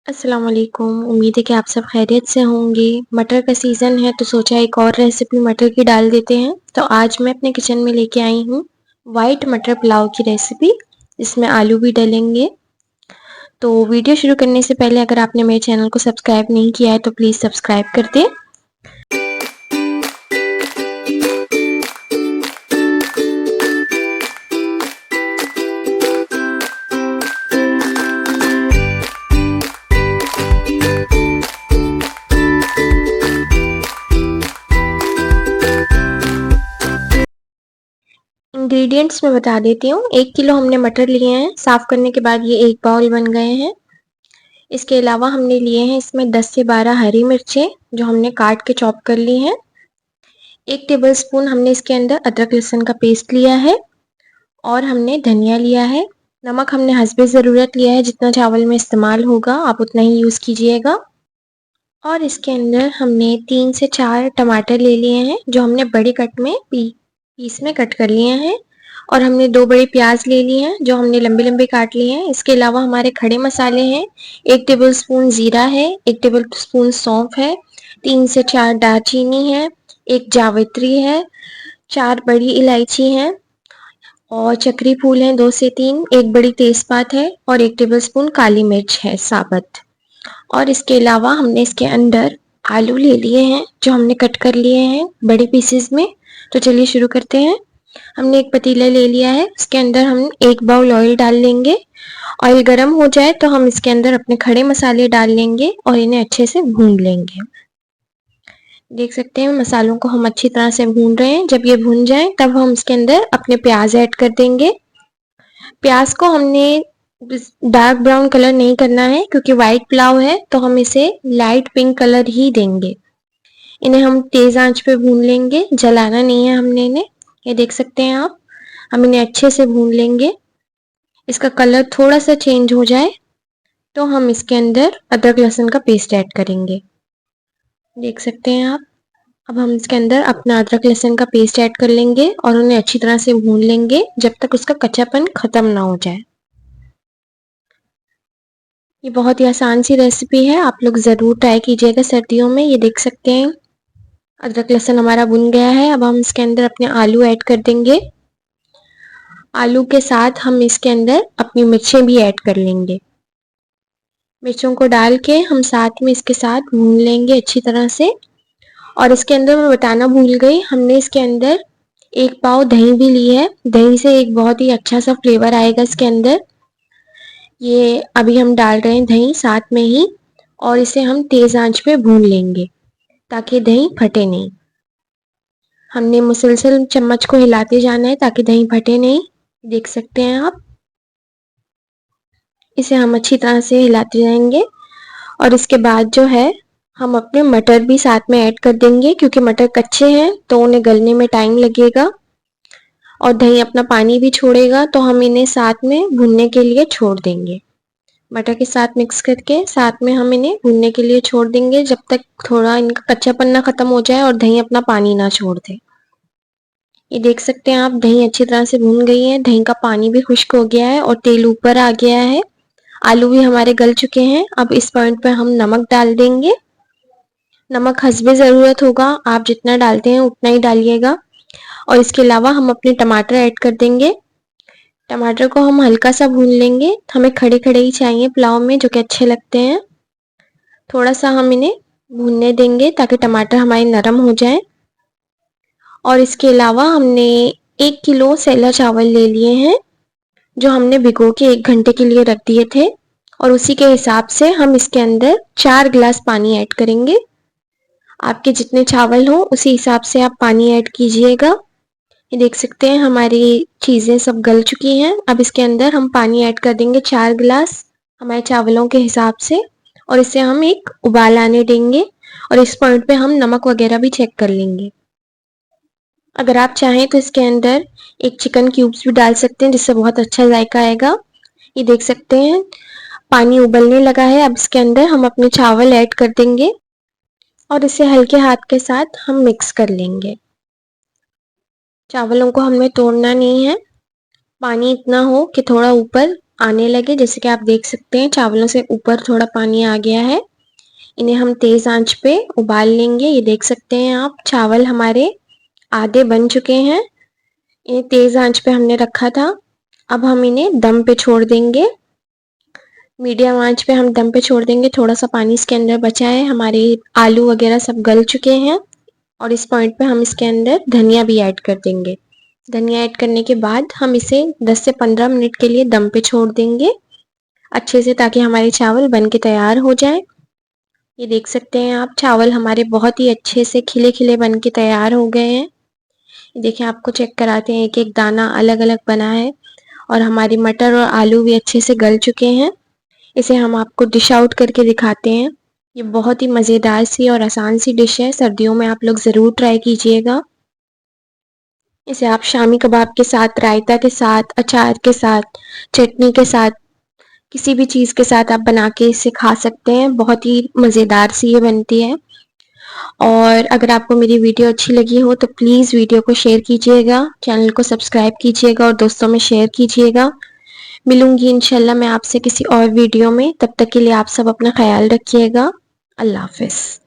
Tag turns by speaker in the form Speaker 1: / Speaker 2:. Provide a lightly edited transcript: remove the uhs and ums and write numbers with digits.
Speaker 1: अस्सलाम वालेकुम। उम्मीद है कि आप सब खैरियत से होंगे। मटर का सीज़न है तो सोचा एक और रेसिपी मटर की डाल देते हैं। तो आज मैं अपने किचन में लेके आई हूँ वाइट मटर पुलाव की रेसिपी, जिसमें आलू भी डलेंगे। तो वीडियो शुरू करने से पहले अगर आपने मेरे चैनल को सब्सक्राइब नहीं किया है तो प्लीज़ सब्सक्राइब कर दें। इंग्रेडिएंट्स मैं बता देती हूँ। 1 किलो हमने मटर लिए हैं, साफ़ करने के बाद ये एक बाउल बन गए हैं। इसके अलावा हमने लिए हैं इसमें 10 से 12 हरी मिर्चें, जो हमने काट के चॉप कर ली हैं। 1 टेबलस्पून हमने इसके अंदर अदरक लहसुन का पेस्ट लिया है और हमने धनिया लिया है। नमक हमने हस्बे ज़रूरत लिया है, जितना चावल में इस्तेमाल होगा आप उतना ही यूज़ कीजिएगा। और इसके अंदर हमने 3 से 4 टमाटर ले लिए हैं, जो हमने बड़े कट में पीस में कट कर लिए हैं। और हमने 2 बड़े प्याज ले लिए हैं, जो हमने लंबे लंबे काट लिए हैं। इसके अलावा हमारे खड़े मसाले हैं, 1 टेबलस्पून ज़ीरा है, 1 टेबलस्पून सौंफ है, 3 से 4 दालचीनी है, 1 जावित्री है, 4 बड़ी इलायची हैं और चक्री फूल हैं 2 से 3, 1 बड़ी तेज़पात है और 1 टेबलस्पून काली मिर्च है साबुत। और इसके अलावा हमने इसके अंदर आलू ले लिए हैं, जो हमने कट कर लिए हैं बड़े पीसेस में। तो चलिए शुरू करते हैं। हमने एक पतीला ले लिया है, उसके अंदर हम 1 बाउल ऑयल डाल लेंगे। ऑयल गर्म हो जाए तो हम इसके अंदर अपने खड़े मसाले डाल लेंगे और इन्हें अच्छे से भून लेंगे। देख सकते हैं मसालों को हम अच्छी तरह से भून रहे हैं। जब ये भून जाए तब हम इसके अंदर अपने प्याज ऐड कर देंगे। प्याज को हमने डार्क ब्राउन कलर नहीं करना है, क्योंकि वाइट पुलाव है तो हम इसे लाइट पिंक कलर ही देंगे। इन्हें हम तेज आंच पे भून लेंगे, जलाना नहीं है हमने इन्हें। ये देख सकते हैं आप, हम इन्हें अच्छे से भून लेंगे। इसका कलर थोड़ा सा चेंज हो जाए तो हम इसके अंदर अदरक लहसुन का पेस्ट ऐड करेंगे। देख सकते हैं आप। अब हम इसके अंदर अपना अदरक लहसुन का पेस्ट ऐड कर लेंगे और उन्हें अच्छी तरह से भून लेंगे जब तक उसका कच्चापन खत्म ना हो जाए। ये बहुत ही आसान सी रेसिपी है, आप लोग ज़रूर ट्राई कीजिएगा सर्दियों में। ये देख सकते हैं अदरक लहसुन हमारा भुन गया है। अब हम इसके अंदर अपने आलू ऐड कर देंगे। आलू के साथ हम इसके अंदर अपनी मिर्चें भी ऐड कर लेंगे। मिर्चों को डाल के हम साथ में इसके साथ भून लेंगे अच्छी तरह से। और इसके अंदर मैं बताना भूल गई, हमने इसके अंदर 1 पाव दही भी ली है। दही से एक बहुत ही अच्छा सा फ्लेवर आएगा इसके अंदर। ये अभी हम डाल रहे हैं दही साथ में ही, और इसे हम तेज़ आंच पे भून लेंगे ताकि दही फटे नहीं। हमने मुसलसल चम्मच को हिलाते जाना है ताकि दही फटे नहीं। देख सकते हैं आप, इसे हम अच्छी तरह से हिलाते जाएंगे। और इसके बाद जो है हम अपने मटर भी साथ में ऐड कर देंगे, क्योंकि मटर कच्चे हैं तो उन्हें गलने में टाइम लगेगा और दही अपना पानी भी छोड़ेगा, तो हम इन्हें साथ में भुनने के लिए छोड़ देंगे। मटर के साथ मिक्स करके साथ में हम इन्हें भुनने के लिए छोड़ देंगे जब तक थोड़ा इनका कच्चापन ना खत्म हो जाए और दही अपना पानी ना छोड़ दे। ये देख सकते हैं आप, दही अच्छी तरह से भून गई है, दही का पानी भी खुश्क हो गया है और तेल ऊपर आ गया है। आलू भी हमारे गल चुके हैं। अब इस पॉइंट पे हम नमक डाल देंगे। नमक हस्बे ज़रूरत होगा, आप जितना डालते हैं उतना ही डालिएगा। और इसके अलावा हम अपने टमाटर ऐड कर देंगे। टमाटर को हम हल्का सा भून लेंगे, हमें खड़े खड़े ही चाहिए पुलाव में, जो कि अच्छे लगते हैं। थोड़ा सा हम इन्हें भूनने देंगे ताकि टमाटर हमारे नरम हो जाए। और इसके अलावा हमने 1 किलो सैला चावल ले लिए हैं, जो हमने भिगो के 1 घंटे के लिए रख दिए थे। और उसी के हिसाब से हम इसके अंदर 4 गिलास पानी ऐड करेंगे। आपके जितने चावल हो उसी हिसाब से आप पानी ऐड कीजिएगा। ये देख सकते हैं हमारी चीज़ें सब गल चुकी हैं। अब इसके अंदर हम पानी ऐड कर देंगे 4 गिलास हमारे चावलों के हिसाब से, और इसे हम एक उबाल आने देंगे। और इस पॉइंट पे हम नमक वगैरह भी चेक कर लेंगे। अगर आप चाहें तो इसके अंदर एक चिकन क्यूब्स भी डाल सकते हैं, जिससे बहुत अच्छा जायका आएगा। ये देख सकते हैं पानी उबलने लगा है। अब इसके अंदर हम अपने चावल ऐड कर देंगे और इसे हल्के हाथ के साथ हम मिक्स कर लेंगे। चावलों को हमें तोड़ना नहीं है, पानी इतना हो कि थोड़ा ऊपर आने लगे। जैसे कि आप देख सकते हैं चावलों से ऊपर थोड़ा पानी आ गया है। इन्हें हम तेज आंच पे उबाल लेंगे। ये देख सकते हैं आप चावल हमारे आधे बन चुके हैं। इन्हें तेज आंच पे हमने रखा था। अब हम इन्हें दम पे छोड़ देंगे। मीडियम आंच पे हम दम पे छोड़ देंगे। थोड़ा सा पानी इसके अंदर बचा है। हमारे आलू वगैरह सब गल चुके हैं और इस पॉइंट पे हम इसके अंदर धनिया भी ऐड कर देंगे। धनिया ऐड करने के बाद हम इसे 10 से 15 मिनट के लिए दम पे छोड़ देंगे अच्छे से, ताकि हमारे चावल बन के तैयार हो जाए। ये देख सकते हैं आप चावल हमारे बहुत ही अच्छे से खिले खिले बन के तैयार हो गए हैं। देखिए आपको चेक कराते हैं, एक एक दाना अलग अलग बना है और हमारी मटर और आलू भी अच्छे से गल चुके हैं। इसे हम आपको डिश आउट करके दिखाते हैं। ये बहुत ही मज़ेदार सी और आसान सी डिश है। सर्दियों में आप लोग ज़रूर ट्राई कीजिएगा। इसे आप शामी कबाब के साथ, रायता के साथ, अचार के साथ, चटनी के साथ, किसी भी चीज़ के साथ आप बना के इसे खा सकते हैं। बहुत ही मज़ेदार सी ये बनती है। और अगर आपको मेरी वीडियो अच्छी लगी हो तो प्लीज़ वीडियो को शेयर कीजिएगा, चैनल को सब्सक्राइब कीजिएगा और दोस्तों में शेयर कीजिएगा। मिलूंगी इंशाल्लाह मैं आपसे किसी और वीडियो में। तब तक के लिए आप सब अपना ख्याल रखिएगा। अल्लाह हाफ़िज़।